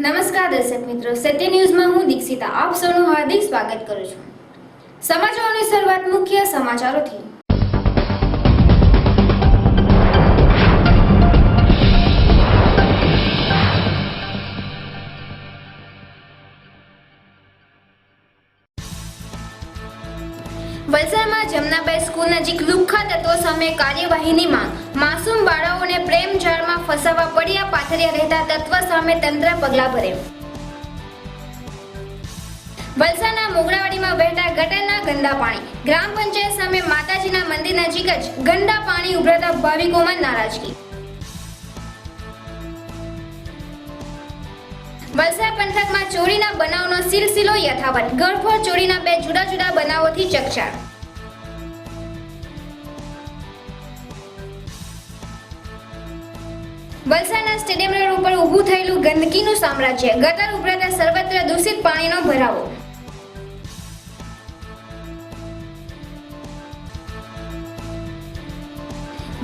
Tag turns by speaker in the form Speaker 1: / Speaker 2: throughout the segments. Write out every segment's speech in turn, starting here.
Speaker 1: નમસ્કાર દર્શક મિત્રો, સત્ય ન્યૂઝમાં હું દીક્ષિતા આપ સૌનું હાર્દિક સ્વાગત કરું છું. સમાચારોની શરૂઆત મુખ્ય સમાચારોથી. વલસાડમાં જમનાબાઈ સ્કૂલ નજીક લુખ્ખા તત્વો સામે કાર્યવાહીની માંગ. માસૂમ બાળકોને પ્રેમ જાળમાં ફસાવા પડ્યા પાથરિયા રહેતા તત્વ સામે તંત્ર પગલાં ભરે. વલસાડના મોગરાવાડીમાં વહેતા ગટરના ગંદા પાણી. ગ્રામ પંચાયત સામે માતાજીના મંદિર નજીક જ ગંદા પાણી ઉભરાતા ભાવિકોમાં નારાજગી. વલસાડ પંથકમાં ચોરીના બનાવનો સિલસિલો યથાવત. ઘરફોડ ચોરીના બે જુદા જુદા બનાવોથી ચકચાર. વલસાડના સ્ટેડિયમ રોડ ઉપર ઊભું થયેલું ગંદકીનું સામ્રાજ્ય. ગટર ઉભરાતા સર્વત્ર દૂષિત પાણીનો ભરાવો.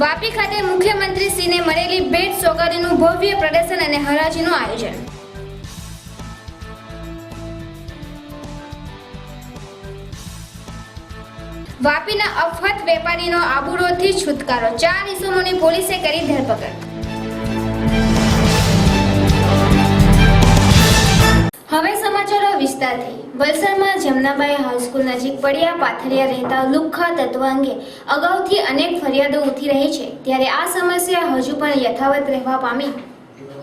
Speaker 1: વાપી ખાતે મુખ્યમંત્રીશ્રીને મળેલી ભેટ સોગાદીનું ભવ્ય પ્રદર્શન અને હરાજીનું આયોજન. વાપીના અફત વેપારીનો આબુરોડથી છુટકારો. 4 ઇસમોની પોલીસે કરી ધરપકડ. હવે સમાચારો વિસ્તારથી. વલસાડમાં જમનાબાઈ હાઈસ્કૂલ નજીક પડ્યા પાથરિયા રહેતા લુખ્ખા તત્વ અંગે અગાઉથી અનેક ફરિયાદો ઉઠી રહી છે, ત્યારે આ સમસ્યા હજુ પણ યથાવત રહેવા પામી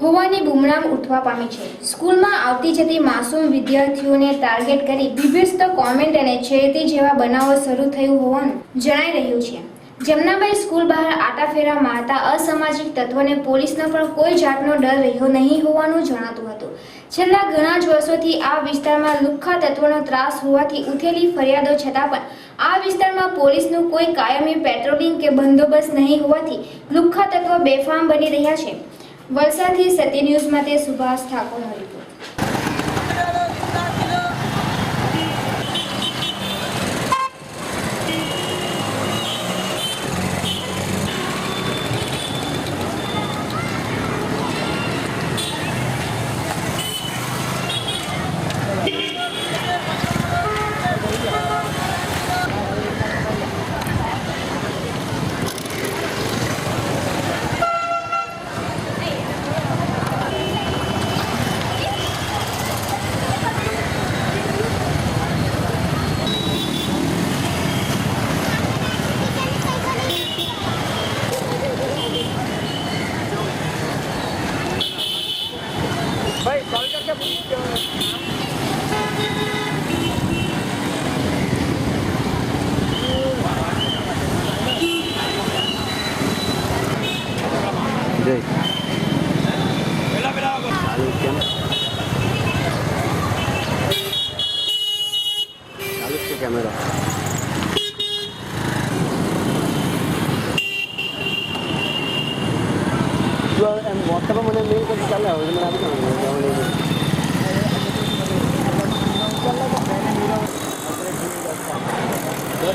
Speaker 1: હોવાની બૂમરામ ઉઠવા પામી છે. સ્કૂલમાં આવતી જતી માસૂમ વિદ્યાર્થીઓને ટાર્ગેટ કરી બીભત્સ કોમેન્ટ અને છેડતી જેવા બનાવો શરૂ થયું હોવાનું જણાઈ રહ્યું છે. જમનાબાઈ સ્કૂલ બહાર આટાફેરા મારતા અસામાજિક તત્વોને પોલીસનો પણ કોઈ જાતનો ડર રહ્યો નહીં હોવાનું જણાતું હતું. છેલ્લા ઘણા જ વર્ષોથી આ વિસ્તારમાં લુખ્ખા તત્વોનો ત્રાસ હોવાથી ઉઠેલી ફરિયાદો છતાં પણ આ વિસ્તારમાં પોલીસનું કોઈ કાયમી પેટ્રોલિંગ કે બંદોબસ્ત નહીં હોવાથી લુખ્ખા તત્વો બેફામ બની રહ્યા છે. વલસાડથી સત્ય ન્યૂઝ માટે સુભાષ ઠાકોરનો રિપોર્ટ.
Speaker 2: भाई कॉल करके पूछो जय बेला बेला चालू से कैमरा WhatsApp મને મેલ કરી ચાલે હવે મને આપી દો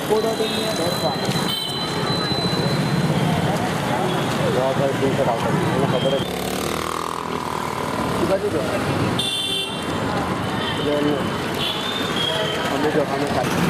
Speaker 2: કોડ ઓફ ઇન્ડિયા .com વાહ ભાઈ દેખ આવતા મને ખબર છે બાજુ જો અમે જો અમે ખાલી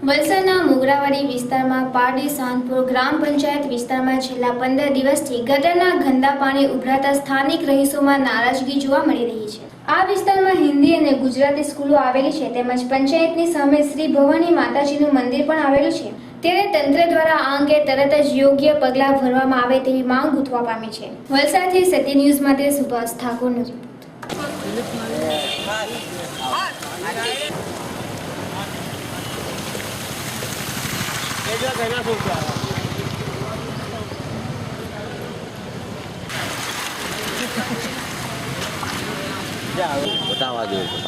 Speaker 1: વલસાડના મોગરાવાડી વિસ્તારમાં પારડી સાંતપુર ગ્રામ પંચાયત વિસ્તારમાં છેલ્લા 15 દિવસથી ગટરના ગંદા પાણી ઉભરાતા સ્થાનિક રહીશોમાં નારાજગી જોવા મળી રહી છે. આ વિસ્તારમાં હિન્દી અને ગુજરાતી સ્કૂલો આવેલી છે તેમજ પંચાયતની સામે શ્રી ભવાની માતાજીનું મંદિર પણ આવેલું છે. ત્યારે તંત્ર દ્વારા આ અંગે તરત જ યોગ્ય પગલાં ભરવામાં આવે તેવી માંગ ઉઠવા પામી છે. વલસાડથી સત્ય ન્યૂઝ માટે સુભાષ ઠાકોરનો
Speaker 3: બતાવવા જોઈએ.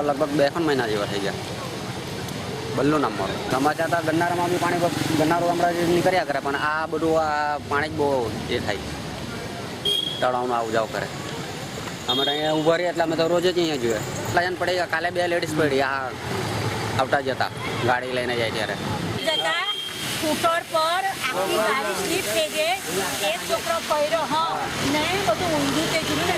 Speaker 3: લગભગ 2 મહિના જેવા થઈ ગયા. બલ્લુ નામ મારો સમાચાર હતા. ગન્નારામાં બી પાણી ગન્નારો હમણાં નીકળ્યા કરે પણ આ બધું આ પાણી જ બહુ એ થાય. તળાવમાં આવું જાવ કરે. અમે તો અહીંયા ઊભા રહીએ એટલે અમે તો રોજ જ અહીંયા જોઈએ. એટલા જણ પડી ગયા. કાલે 2 લેડીઝ પડી આ આવતા જતા ગાડી લઈને જાય ત્યારે
Speaker 4: સ્કૂટર પર આખી ગાડી સ્લીપ થઈ ગઈ. એક છોકરો પડ્યો. હા ને બધું ઊંધું થઈ ગયું ને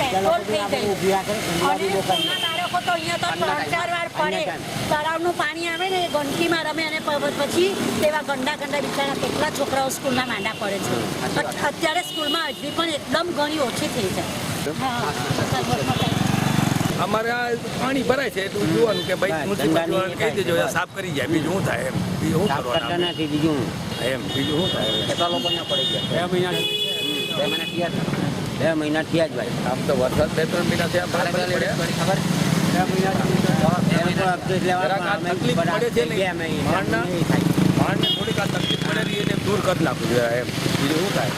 Speaker 4: પેટ્રોલ થઈ ગયું. અને નાના બાળકો તો અહીંયા તો 3-4 વાર પડે. તળાવનું પાણી આવે ને ગંદકીમાં રમે અને પછી તેવા ગંડા બિચારા કેટલા છોકરાઓ સ્કૂલના માંડા પડે છે. અત્યારે સ્કૂલમાં હજી પણ એકદમ ઘણી ઓછી થઈ જાય. હા
Speaker 5: અમારે આ પાણી ભરાય છે એટલું જોવાનું કે ભાઈ મ્યુનિસિપાલિટી કહી દેજો સાફ કરી જાય. બીજું શું થાય એમ બીજું શું કરવાનું
Speaker 3: નથી. બીજું
Speaker 5: એમ બીજું શું થાય
Speaker 3: કેટલા લોકો અહીંયા પડી ગયા? 2 મહિના થયા. 2 મહિના થયા જ ભાઈ.
Speaker 5: આમ તો વરસાદ 2-3 મહિના થયા
Speaker 3: ખબર 2 મહિના
Speaker 5: તકલીફ પડે છે ને માણને થોડીક આ તકલીફ પડે એને દૂર કરી નાખવું જોઈએ એમ બીજું શું થાય.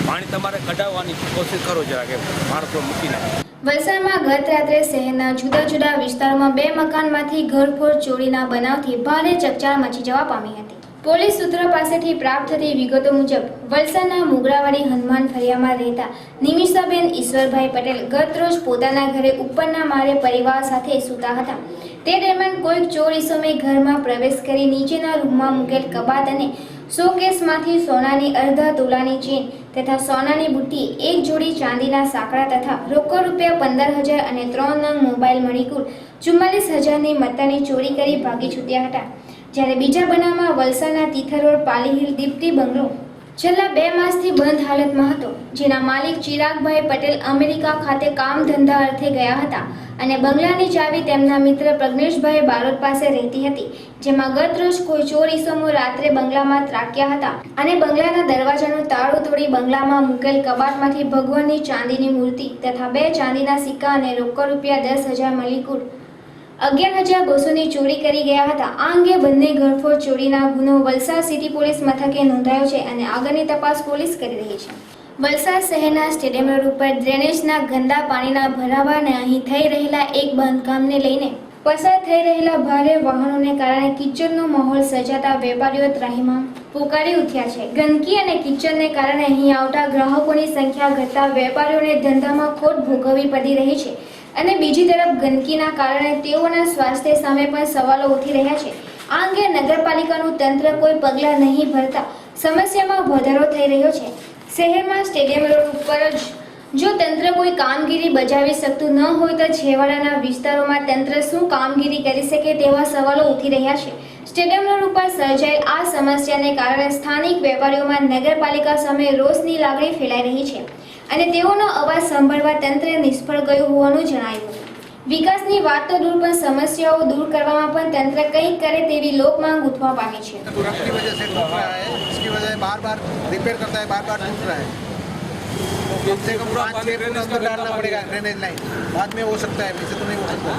Speaker 5: પાણી તમારે કઢાવવાની કોશિશ કરો જરાક એમ માણસો મૂકી નાખે.
Speaker 1: વલસાડમાં ગત રાત્રે શહેરના જુદા જુદા વિસ્તારોમાં 2 મકાનમાંથી ઘરફોડ ચોરીના બનાવથી ભારે ચકચાર મચી જવા પામી હતી. પોલીસ સૂત્રો પાસેથી પ્રાપ્ત થતી વિગતો મુજબ વલસાડના મોગરાવાડી હનુમાન ફળિયામાં રહેતા નિમિષાબેન ઈશ્વરભાઈ પટેલ ગત રોજ પોતાના ઘરે ઉપરના માળે પરિવાર સાથે સૂતા હતા. તે દરમિયાન કોઈક ચોર ઈસમે ઘરમાં પ્રવેશ કરી નીચેના રૂમમાં મૂકેલ કબાટ અને શોકેસમાંથી સોનાની અડધા તોલાની ચેન તથા સોનાની બુટ્ટી, 1 જોડી ચાંદીના સાંકળા તથા રોકડ રૂપિયા 15,000 અને 3 નંગ મોબાઈલ મળી કુલ 44,000ની મત્તાની ચોરી કરી ભાગી છૂટ્યા હતા. જ્યારે બીજા બનાવમાં વલસાડના તિથલ રોડ પાલી હિલ દીપ્તિ બંગલો છેલ્લા 2 માસથી બંધ હાલતમાં હતો, જેના માલિક ચિરાગભાઈ પટેલ અમેરિકા ખાતે કામ ધંધા અર્થે ગયા હતા અને બંગલાની ચાવી તેમના મિત્ર પ્રજ્ઞેશભાઈ બારોટ પાસે રહેતી હતી. જેમાં ગત રોજ કોઈ ચોર ઈસમો રાત્રે બંગલામાં ત્રાક્યા હતા અને બંગલાના દરવાજાનું તાળું તોડી બંગલામાં મૂકેલ કબાટમાંથી ભગવાનની ચાંદીની મૂર્તિ તથા 2 ચાંદીના સિક્કા અને રોકડ રૂપિયા 10,000 મળી કુલ 11,200ની ચોરી કરી ગયા હતા. આ અંગે બંને ઘરફોડ ચોરીના ગુનો વલસાડ સિટી પોલીસ મથકે નોંધાયો છે અને આગળની તપાસ પોલીસ કરી રહી છે. વલસાડ શહેરના સ્ટેડિયમ રોડ ઉપર ડ્રેનેજના ગંદા પાણીના ભરાવા અને અહીં થઈ રહેલા એક બાંધકામને લઈને પસાર થઈ રહેલા ભારે વાહનોને કારણે કિચડનો માહોલ સર્જાતા વેપારીઓ ત્રાહિમામ પોકારી ઉઠ્યા છે. ગંદકી અને કિચડને કારણે અહીં આવતા ગ્રાહકોની સંખ્યા ઘટતા વેપારીઓને ધંધામાં ખોટ ભોગવવી પડી રહી છે અને બીજી તરફ ગંદકીના કારણે તેઓના સ્વાસ્થ્ય સામે પણ સવાલો ઉઠી રહ્યા છે. આ અંગે નગરપાલિકાનું તંત્ર કોઈ પગલાં નહીં ભરતા સમસ્યામાં વધારો થઈ રહ્યો છે. શહેરમાં સ્ટેડિયમ રોડ ઉપર જ જો તંત્ર કોઈ કામગીરી બજાવી શકતું ન હોય તો છેવાડાના વિસ્તારોમાં તંત્ર શું કામગીરી કરી શકે તેવા સવાલો ઉઠી રહ્યા છે. સ્ટેડિયમ રોડ ઉપર સર્જાયેલ આ સમસ્યાને કારણે સ્થાનિક વેપારીઓમાં નગરપાલિકા સામે રોષની લાગણી ફેલાઈ રહી છે અને તેઓનો અવાજ સાંભળવા તંત્ર નિષ્ફળ ગયું હોવાનું જણાયું. વિકાસની વાત તો દૂર પણ સમસ્યાઓ દૂર કરવામાં પણ તંત્ર કંઈક કરે તેવી લોકમાંગ ઉઠવા પામી છે.
Speaker 6: की वजह से टूट रहा है, इसकी वजह बार रिपेयर करता है, बार टूट रहा है. कम से कम 5-6 फुट अंदर डालना पड़ेगा ड्रेनेज लाइन. बाद में हो सकता है, वैसे तो नहीं हो सकता.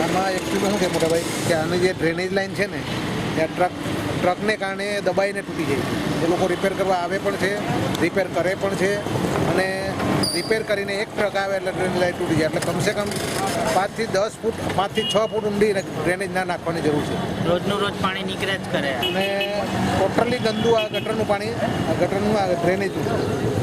Speaker 6: આમાં એકચ્યુઅલી શું છે મોટા ભાઈ કે આની જે ડ્રેનેજ લાઈન છે ને ત્યાં ટ્રકને કારણે દબાઈને તૂટી જાય. એ લોકો રિપેર કરવા આવે પણ છે, રિપેર કરે પણ છે અને રિપેર કરીને એક ટ્રક આવે એટલે ડ્રેનેજ લાઈન તૂટી જાય. એટલે કમસે કમ 5 થી 10 ફૂટ 5 થી 6 ફૂટ ઊંડી ડ્રેનેજ ના નાખવાની જરૂર છે.
Speaker 7: રોજનું રોજ પાણી નીકળે જ કરે.
Speaker 6: અને ટોટલી ગંદુ આ ગટરનું પાણી, ગટરનું આ ડ્રેનેજનું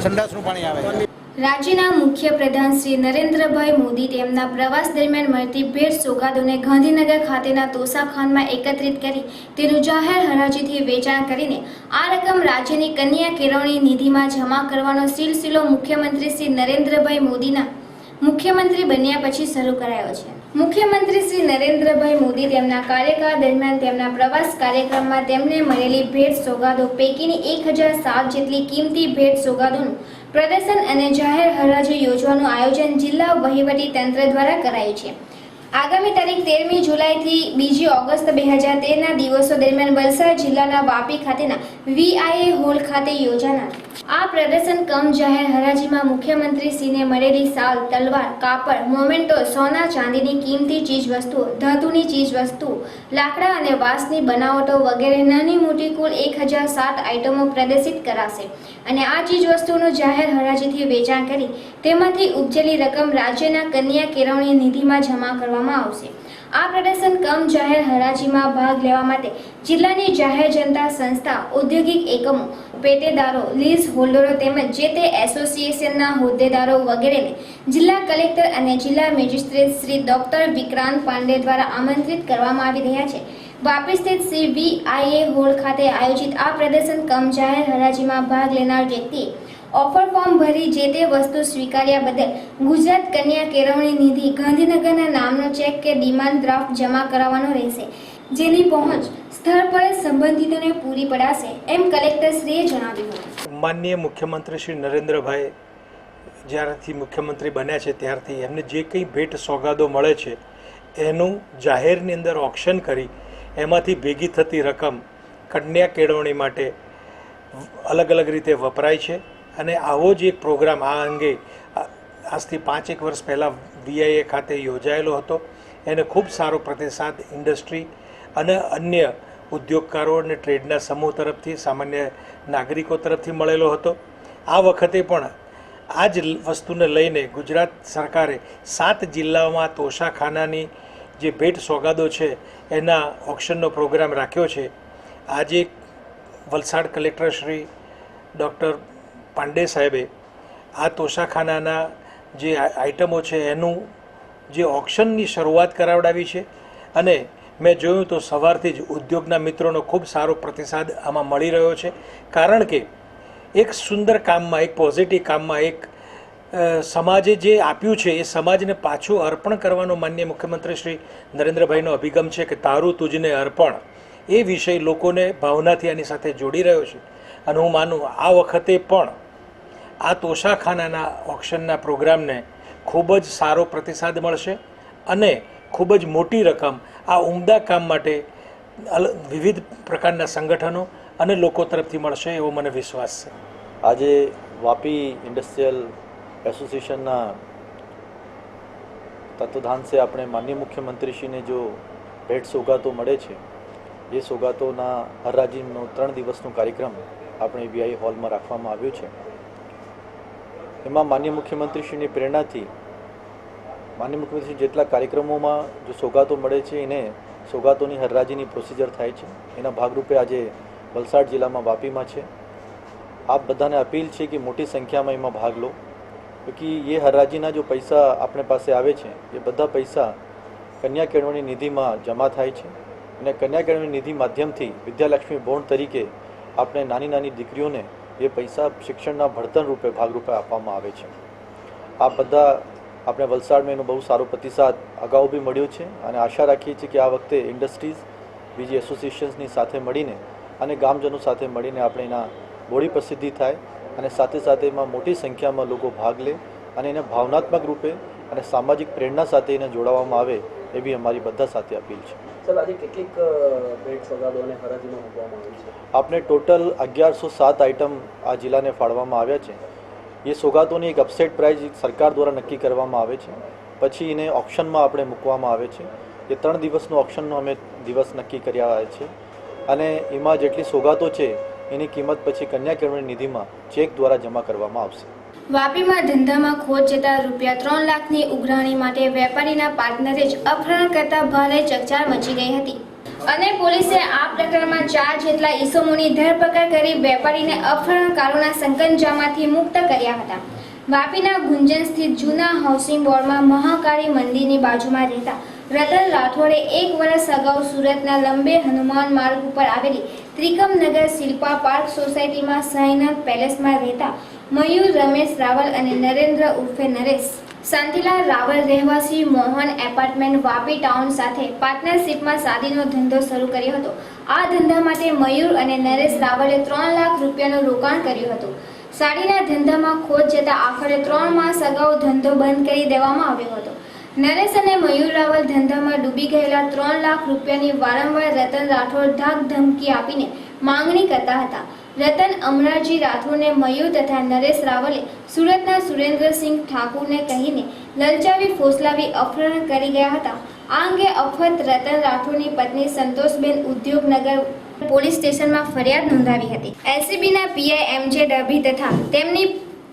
Speaker 6: સંડાસનું પાણી આવે.
Speaker 1: રાજ્યના મુખ્યપ્રધાન શ્રી નરેન્દ્રભાઈ મોદી તેમના પ્રવાસ દરમિયાન મળતી ભેટ સોગાદોને ગાંધીનગર ખાતેના તોશાખાનમાં એકત્રિત કરી તેનું જાહેર હરાજીથી વેચાણ કરીને આ રકમ રાજ્યની કન્યા કેળવણી નિધિમાં જમા કરવાનો સિલસિલો મુખ્યમંત્રી શ્રી નરેન્દ્રભાઈ મોદીના મુખ્યમંત્રી બન્યા પછી શરૂ કરાયો છે. મુખ્યમંત્રી શ્રી નરેન્દ્રભાઈ મોદી તેમના કાર્યકાળ દરમિયાન તેમના પ્રવાસ કાર્યક્રમમાં તેમને મળેલી ભેટ સોગાદો પૈકીની 1007 જેટલી કિંમતી ભેટ સોગાદોનું પ્રદર્શન અને જાહેર હરાજી યોજવાનું આયોજન જિલ્લા વહીવટી તંત્ર દ્વારા કરાયું છે. આગામી તારીખ 13મી જુલાઈથી 2 ઓગસ્ટ 2013ના દિવસો દરમિયાન વલસાડ જિલ્લાના વાપી ખાતેના VIA હોલ ખાતે યોજાનાર આ પ્રદર્શન કમ જાહેર હરાજીમાં મુખ્યમંત્રીશ્રીને મળેલી સાલ, તલવાર, કાપડ, મોમેન્ટો, સોના ચાંદીની કિંમતી ચીજવસ્તુઓ, ધાતુની ચીજવસ્તુઓ, લાકડા અને વાંસની બનાવટો વગેરે નાની મોટી કુલ 1007 આઇટમો પ્રદર્શિત કરાશે અને આ ચીજવસ્તુઓનું જાહેર હરાજીથી વેચાણ કરી તેમાંથી ઉપજેલી રકમ રાજ્યના કન્યા કેળવણી નિધિમાં જમા કરવામાં આવશે. આ પ્રદર્શન કમ જાહેર હરાજીમાં ભાગ લેવા માટે જિલ્લાની જાહેર જનતા સંસ્થા, ઔદ્યોગિક એકમો, પેટેદારો, લીઝ હોલ્ડરો તેમજ જે તે એસોસિએશનના હોદ્દેદારો વગેરેને જિલ્લા કલેક્ટર અને જિલ્લા મેજિસ્ટ્રેટ શ્રી ડોક્ટર વિક્રાંત પાંડે દ્વારા આમંત્રિત કરવામાં આવી રહ્યા છે. વાપી સ્થિત શ્રી VIA હોલ ખાતે આયોજિત આ પ્રદર્શન કમ જાહેર હરાજીમાં ભાગ લેનાર વ્યક્તિએ ઓફર ફોર્મ ભરી જે તે વસ્તુ સ્વીકાર્યા બદલ ગુજરાત કન્યા કેળવણી નિધિ ગાંધીનગરના નામનો ચેક કે ડિમાન્ડ ડ્રાફ્ટ જમા કરાવવાનો રહેશે, જેની પહોંચ સ્થળ પર સંબંધિતોને પૂરી પડાશે એમ કલેક્ટરશ્રીએ જણાવ્યું હતું.
Speaker 8: માનનીય મુખ્યમંત્રી શ્રી નરેન્દ્રભાઈ જ્યારથી મુખ્યમંત્રી બન્યા છે ત્યારથી એમને જે કંઈ ભેટ સોગાદો મળે છે એનું જાહેરની અંદર ઓક્શન કરી એમાંથી ભેગી થતી રકમ કન્યા કેળવણી માટે અલગ અલગ રીતે વપરાય છે. અને આવો જ એક પ્રોગ્રામ આ અંગે આજથી 5-1 વર્ષ પહેલાં VIA ખાતે યોજાયેલો હતો. એને ખૂબ સારો પ્રતિસાદ ઇન્ડસ્ટ્રી અને અન્ય ઉદ્યોગકારો અને ટ્રેડના સમૂહ તરફથી, સામાન્ય નાગરિકો તરફથી મળેલો હતો. આ વખતે પણ આ જ વસ્તુને લઈને ગુજરાત સરકારે 7 જિલ્લાઓમાં તોશાખાનાની જે ભેટ સોગાદો છે એના ઓક્શનનો પ્રોગ્રામ રાખ્યો છે. આજે વલસાડ કલેક્ટર શ્રી ડૉક્ટર પાંડે સાહેબે આ તોશાખાનાના જે આઇટમો છે એનું જે ઓક્શનની શરૂઆત કરાવડાવી છે અને મેં જોયું તો સવારથી જ ઉદ્યોગના મિત્રોનો ખૂબ સારો પ્રતિસાદ આમાં મળી રહ્યો છે. કારણ કે એક સુંદર કામમાં, એક પોઝિટિવ કામમાં, એક સમાજે જે આપ્યું છે એ સમાજને પાછું અર્પણ કરવાનો માનનીય મુખ્યમંત્રી શ્રી નરેન્દ્રભાઈનો અભિગમ છે કે તારું તુજને અર્પણ. એ વિષય લોકોને ભાવનાથી આની સાથે જોડી રહ્યો છે. અને હું માનું આ વખતે પણ આ તોશાખાનાના ઓક્શનના પ્રોગ્રામને ખૂબ જ સારો પ્રતિસાદ મળશે અને ખૂબ જ મોટી રકમ આ ઉમદા કામ માટે વિવિધ પ્રકારના સંગઠનો અને લોકો તરફથી મળશે એવો મને વિશ્વાસ છે.
Speaker 9: આજે વાપી ઇન્ડસ્ટ્રીયલ એસોસિએશનના તત્વધાન से આપણે માનનીય મુખ્યમંત્રીશ્રીને જો ભેટ સોગાતો મળે છે એ સોગાતોના હરાજીનો 3 દિવસનો કાર્યક્રમ આપણે VIA હોલમાં રાખવામાં આવ્યો છે. એમાં માનનીય મુખ્યમંત્રીશ્રીની પ્રેરણાથી માનનીય મુખ્યમંત્રી જેટલા કાર્યક્રમોમાં જો સોગાતો મળે છે એને સોગાતોની હરાજીની પ્રોસિજર થાય છે. એના ભાગરૂપે આજે વલસાડ જિલ્લામાં વાપીમાં છે. આપ બધાને અપીલ છે કે મોટી સંખ્યામાં એમાં ભાગ લો, क्योंकि ये हराजीना जो पैसा अपने पास આવે છે એ બધા પૈસા કન્યા કેળવણી નિધિમાં જમા થાય છે અને કન્યા કેળવણી નિધિ માધ્યમથી વિદ્યાલક્ષ્મી બોન્ડ તરીકે આપણે નાની નાની દીકરીઓને એ પૈસા શિક્ષણના ભણતર રૂપે ભાગરૂપે આપવામાં આવે છે. આ બધા આપણે વલસાડમાં એનો બહુ સારો પ્રતિસાદ અગાઉ બી મળ્યો છે અને આશા રાખીએ છીએ કે આ વખતે ઇન્ડસ્ટ્રીઝ, બીજી એસોસિએશન્સની સાથે મળીને અને ગામજનો સાથે મળીને આપણે એના બોડી પ્રસિદ્ધિ થાય અને સાથે સાથે એમાં મોટી સંખ્યામાં લોકો ભાગ લે અને એને ભાવનાત્મક રૂપે અને સામાજિક પ્રેરણા સાથે એને જોડાવામાં આવે એવી અમારી બધા સાથે અપીલ છે.
Speaker 2: સર, આજે કેટલીક ભેટ સોગાદો અને હરાજીમાં મૂકવામાં આવી છે?
Speaker 9: આપણે ટોટલ 1107 આઇટમ આ જિલ્લાને ફાળવામાં આવ્યા છે. એ સોગાદોની એક અપસેટ પ્રાઇઝ સરકાર દ્વારા નક્કી કરવામાં આવે છે, પછી એને ઓક્શનમાં આપણે મૂકવામાં આવે છે. એ 3 દિવસનો ઓક્શનનો અમે દિવસ નક્કી કર્યા છે અને એમાં જેટલી સોગાદો છે એની કિંમત પછી કન્યા કેળવણી નિધિમાં ચેક દ્વારા જમા કરવામાં આવશે.
Speaker 1: વાપીમાં ધંધામાં ખોટ જતા રૂપિયા 3 લાખની ઉઘરાણી માટે વેપારીના પાર્ટનરે જ અપહરણ કરતા ભારે ચકચાર મચી ગઈ હતી અને પોલીસે આ પ્રકરણમાં 4 જેટલા ઈસમોની ધરપકડ કરી વેપારીને અપહરણકારોના સંકંજામાંથી મુક્ત કર્યા હતા. વાપીના ગુંજન સ્થિત જૂના હાઉસિંગ બોર્ડમાં મહાકાળી મંદિરની બાજુમાં રહેતા રતન રાઠોડે 1 વર્ષ અગાઉ સુરતના લંબે હનુમાન માર્ગ ઉપર આવેલી ત્રિકમનગર શિલ્પા પાર્ક સોસાયટીમાં સાઈનાથ પેલેસમાં રહેતા મયુર રમેશ રાવલ અને નરેન્દ્ર ઉર્ફે નરેશ શાંતિલાલ રાવલ રહેવાસી મોહન એપાર્ટમેન્ટ વાપી ટાઉન સાથે પાર્ટનરશિપમાં સાદીનો ધંધો શરૂ કર્યો હતો. આ ધંધા માટે મયુર અને નરેશ રાવલે 3 લાખ રૂપિયાનું રોકાણ કર્યું હતું. સાડીના ધંધામાં ખોટ જતા આખરે 3 માસ અગાઉ ધંધો બંધ કરી દેવામાં આવ્યો હતો. નરેશ અને મયુર રાવલ ધંધામાં ડૂબી ગયેલા 3 લાખ રૂપિયાની વારંવાર રતન રાઠોડ ધાક ધમકી આપીને માંગણી કરતા હતા. રતન અમરાજી રાઠોડને મયુર તથા નરેશ રાવલે સુરતના સુરેન્દ્રસિંહ ઠાકુરને કહીને લલચાવી ફોસલાવી અપહરણ કરી ગયા હતા. આ અંગે અફત રતન રાઠોડની પત્ની સંતોષબેન ઉદ્યોગનગર પોલીસ સ્ટેશનમાં ફરિયાદ નોંધાવી હતી. એલસીબીના પીઆઈ એમજે ડભી તથા તેમની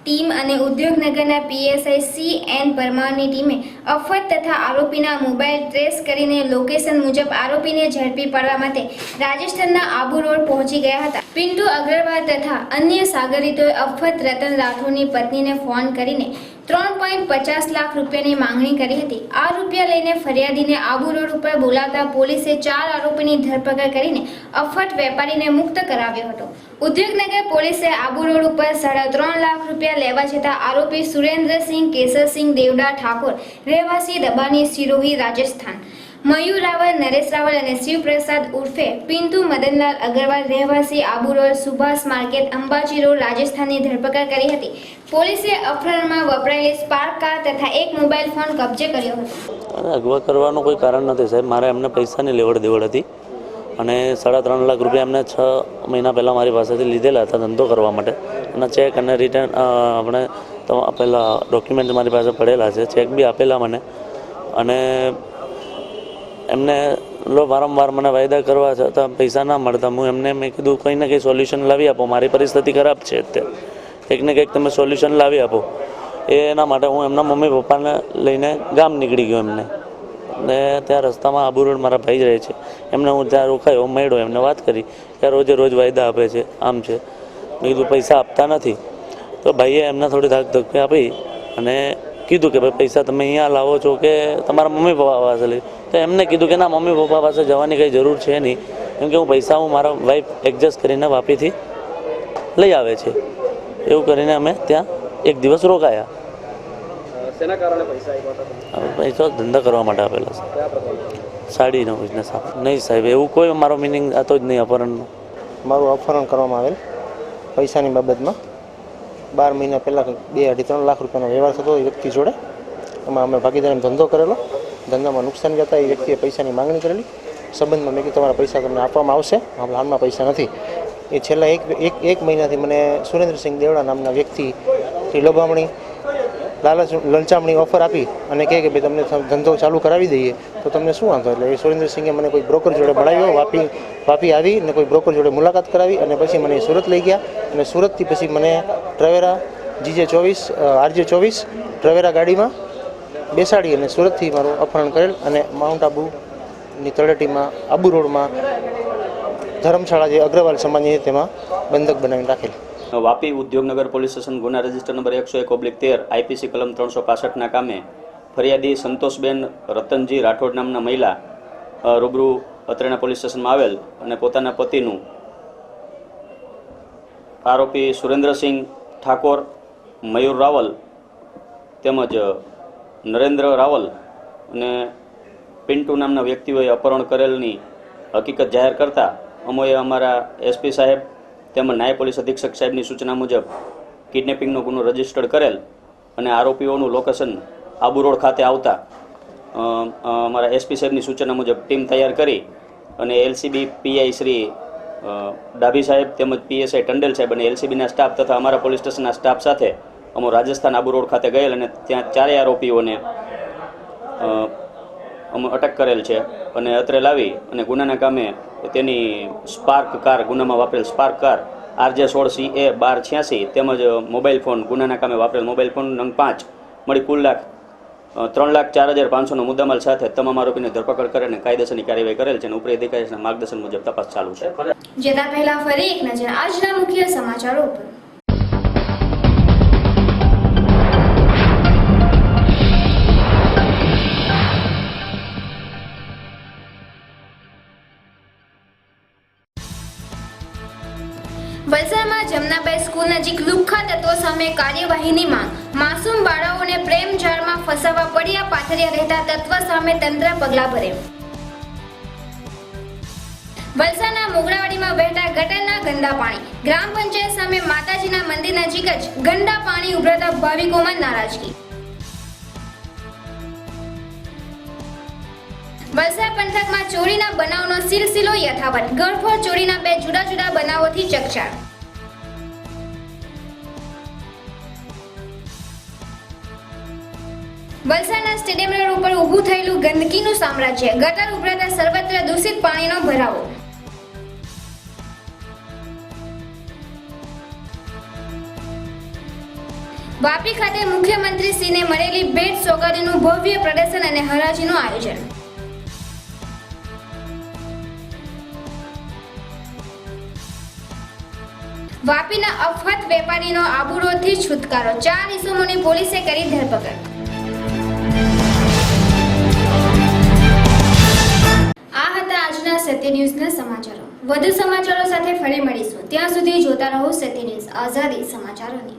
Speaker 1: ટીમ અને ઉદ્યોગનગરના પીએસઆઈ CN પરમારની ટીમે અફત તથા આરોપીના મોબાઈલ ટ્રેસ કરીને લોકેશન મુજબ આરોપીને ઝડપી પાડવા માટે રાજસ્થાનના આબુ રોડ પહોંચી ગયા હતા. પિન્ટુ અગ્રવાલ તથા અન્ય સાગરીતોએ અફત રતન રાઠોડની પત્નીને ફોન કરીને 3.50 લાખ રૂપિયાની માંગણી કરી હતી. આ રૂપિયા લઈને ફરિયાદીને આબુ રોડ ઉપર બોલાવતા પોલીસે 4 આરોપીની ધરપકડ કરીને અફત વેપારીને મુક્ત કરાવ્યો હતો. ઉદ્યોગનગર પોલીસે આબુ રોડ ઉપર 3.5 લાખ રૂપિયા લેવા જતા આરોપી સુરેન્દ્રસિંહ કેસરસિંહ દેવડા ઠાકોર રહેવાસી દબાની સિરોહી રાજસ્થાન, મયુર રાવલ, નરેશ રાવલ અને શિવપ્રસાદ ઉર્ફે પિન્ટુ મદનલાલ અગ્રવાલ રહેવાસી Abu road Subhash market Ambaji road રાજસ્થાનની ધરપકડ કરી હતી. પોલીસે અપહરણમાં વપરાયેલી સ્પાર્ક કાર તથા એક મોબાઈલ ફોન કબજે કર્યો હતો.
Speaker 10: અગવા કરવાનું કોઈ કારણ નથી સાહેબ. મારે એમને પૈસાની લેવડ દેવડ હતી અને 3.5 લાખ રૂપિયા એમને 6 મહિના પહેલાં મારી પાસેથી લીધેલા હતા ધંધો કરવા માટે. અને ચેક અને રિટર્ન આપણે પહેલાં ડોક્યુમેન્ટ મારી પાસે પડેલા છે. ચેક બી આપેલા મને અને એમને વારંવાર મને વાયદા કરવા છતાં પૈસા ના મળતા હું એમને મેં કીધું કંઈ ને કંઈ સોલ્યુશન લાવી આપો, મારી પરિસ્થિતિ ખરાબ છે અત્યારે, કંઈક ને કંઈક તમે સોલ્યુશન લાવી આપો. એના માટે હું એમના મમ્મી પપ્પાને લઈને ગામ નીકળી ગયો એમને. ને ત્યાં રસ્તામાં આબુ રોડ મારા ભાઈ જ રહે છે, એમને હું ત્યાં રોકાયો, મળ્યો, એમને વાત કરી કે રોજે રોજ વાયદા આપે છે, આમ છે. મેં કીધું પૈસા આપતા નથી. તો ભાઈએ એમને થોડી ધાક ધક્કી આપી અને કીધું કે ભાઈ પૈસા તમે અહીંયા લાવો છો કે તમારા મમ્મી પપ્પા પાસે લઈ. તો એમને કીધું કે ના, મમ્મી પપ્પા પાસે જવાની કંઈ જરૂર છે નહીં, કેમ કે હું પૈસા મારા વાઈફ એડજસ્ટ કરીને વાપીથી લઈ આવે છે. એવું કરીને અમે ત્યાં 1 દિવસ રોકાયા.
Speaker 2: શેના કારણે પૈસા આપ્યા?
Speaker 10: પૈસા ધંધા કરવા માટે આપેલા છે, સાડીનો બિઝનેસ. નહીં સાહેબ, એવું કોઈ મારો મિનિંગ હતો જ નહીં અપહરણનો.
Speaker 2: મારું અપહરણ કરવામાં આવેલ પૈસાની બાબતમાં 12 મહિના પહેલાં 2-3 લાખ રૂપિયાનો વ્યવહાર થતો એ વ્યક્તિ જોડે. એમાં અમે ભાગીદારીનો ધંધો કરેલો. ધંધામાં નુકસાન જતા એ વ્યક્તિએ પૈસાની માંગણી કરેલી. સંબંધમાં મેં કીધું તમારા પૈસા તમને આપવામાં આવશે, હાલમાં પૈસા નથી. એ છેલ્લા એક મહિનાથી મને સુરેન્દ્રસિંહ દેવડા નામના વ્યક્તિથી લોભામણી, લલચામણી ઓફર આપી અને કહે કે ભાઈ તમને ધંધો ચાલુ કરાવી દઈએ તો તમને શું વાંધો. એટલે એ સુરેન્દ્રસિંહે મને કોઈ બ્રોકર જોડે મળાવ્યો. વાપી આવી અને કોઈ બ્રોકર જોડે મુલાકાત કરાવી અને પછી મને સુરત લઈ ગયા. અને સુરતથી પછી મને ટ્રવેરા RJ24 ટ્રવેરા ગાડીમાં બેસાડી અને સુરતથી મારું અપહરણ કરેલ અને માઉન્ટ આબુની તળેટીમાં આબુ રોડમાં ધર્મશાળા જે અગ્રવાલ સમાજની તેમાં બંધક બનાવીને રાખેલ.
Speaker 11: વાપી ઉદ્યોગનગર પોલીસ સ્ટેશન ગુના રજિસ્ટર નંબર 101/13 IPC કલમ 365ના કામે ફરિયાદી સંતોષબેન રતનજી રાઠોડ નામના મહિલા રૂબરૂ અત્રેના પોલીસ સ્ટેશનમાં આવેલ અને પોતાના પતિનું આરોપી સુરેન્દ્રસિંહ ઠાકોર, મયુર રાવલ તેમજ નરેન્દ્ર રાવલ અને પિન્ટુ નામના વ્યક્તિઓએ અપહરણ કરેલની હકીકત જાહેર કરતા અમોએ અમારા SP સાહેબ તેમજ નાયબ પોલીસ અધિક્ષક સાહેબની સૂચના મુજબ કિડનેપિંગનો ગુનો રજીસ્ટર્ડ કરેલ અને આરોપીઓનું લોકેશન આબુ રોડ ખાતે આવતા અમારા SP સાહેબની સૂચના મુજબ ટીમ તૈયાર કરી અને LCB PI શ્રી ડાભી સાહેબ તેમજ PSI ટંડેલ સાહેબ અને LCBના સ્ટાફ તથા અમારા પોલીસ સ્ટેશનના સ્ટાફ સાથે અમો રાજસ્થાન આબુ રોડ ખાતે ગયેલ અને ત્યાં 4 આરોપીઓને અમે અટક કરેલ છે અને અત્રે લાવી અને ગુનાના કામે તેની સ્પાર્ક કાર, ગુનામાં વાપરેલ સ્પાર્ક કાર RJ16A1286 તેમજ મોબાઈલ ફોન ગુનાના કામે વાપરેલ મોબાઈલ ફોન નંગ 5 મળી કુલ 3,04,500નો મુદ્દામાલ સાથે તમામ આરોપીને ધરપકડ કરીને કાયદેસરની કાર્યવાહી કરેલ છે અને ઉપરી અધિકારીના માર્ગદર્શન મુજબ તપાસ ચાલુ છે.
Speaker 1: જેના પહેલા ફરી એક નજર આજના મુખ્ય સમાચારો પર. વલસાડમાં જમનાબાઈ સ્કૂલ નજીક લુખ્ખા તત્વો સામે કાર્યવાહીની માંગ. માસૂમ બાળાઓને પ્રેમ જાળમાં ફસાવા પડ્યા પાથરિયા રહેતા તત્વ સામે તંત્ર પગલાં ભરે. વલસાડના મોગરાવાડીમાં વહેતા ગટરના ગંદા પાણી. ગ્રામ પંચાયત સામે માતાજીના મંદિર નજીક જ ગંદા પાણી ઉભરાતા ભાવિકોમાં નારાજગી. વલસાડ પંથકમાં ચોરીના બનાવનો સિલસિલો યથાવત. ગળફોડ ચોરીના 2 જુદા જુદા બનાવોથી ચકચાર. વલસાડના સ્ટેડિયમ રોડ ઉપર ઊભું થયેલું ગંદકીનું સામ્રાજ્ય. ગટર ઉભરાતા સર્વત્ર દૂષિત પાણીનો ભરાવો. વાપી ખાતે મુખ્યમંત્રી શ્રીને મળેલી ભેટ સોગાદીનું ભવ્ય પ્રદર્શન અને હરાજીનું આયોજન. વાપીના અફત વેપારીનો આબુરોડથી છુટકારો. 4 ઇસમોની પોલીસે કરી ધરપકડ. આ હતા આજના સત્ય ન્યૂઝના સમાચારો. વધુ સમાચારો સાથે ફરી મળીશું. ત્યાં સુધી જોતા રહો સત્ય ન્યૂઝ, આઝાદી સમાચારોની.